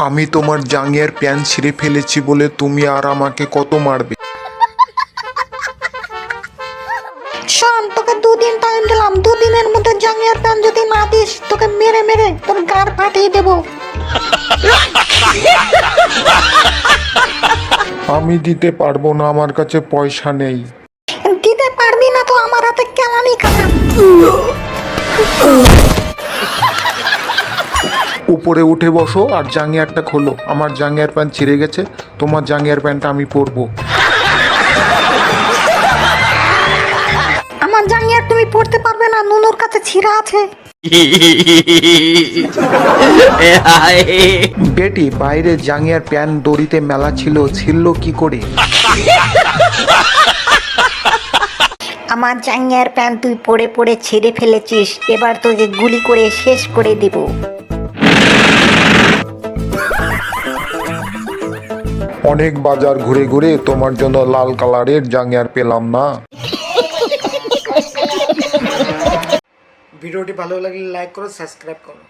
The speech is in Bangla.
আমি তোমার জাঙ্গিয়ার প্যান্ট ছিঁড়ে ফেলেছি বলে তুমি আর আমাকে কত মারবে? শোন, তোকে 2 দিন টাইম দিলাম। 2 দিনের মধ্যে জাঙ্গিয়ার প্যান্ট যদি না দিস, তোকে মেরে মেরে তোর গাড় ফাটিয়ে দেবো। আমি দিতে পারবো না, আমার কাছে পয়সা নেই। দিতে পারবি না তো আমার হাতে কেলানি খাতা। উপরে উঠে বসো আর জাঙ্গিয়ারটা খোলো। আমার জাঙ্গিয়ার প্যান্ট ছিঁড়ে গেছে, তোমার জাঙ্গিয়ার প্যান্টটা আমি পরবো। আমার জাঙ্গিয়ার তুমি পড়তে পারবে না, নুনুর কাছে ছিঁড়া আছে। বেটি, বাইরে জাঙ্গিয়ার প্যান্ট দড়িতে মেলা ছিল, ছিঁড়ল কি করে? আমার জাঙ্গিয়ার প্যান্ট তুই পরে পরে ছিঁড়ে ফেলেছিস, এবার তোকে গুলি করে শেষ করে দেব। অনেক বাজার ঘুরে ঘুরে তোমার জন্য লাল কালারের জাঙ্গিয়ার পেলাম না। ভিডিওটি ভালো লাগলে লাইক করো, সাবস্ক্রাইব করো।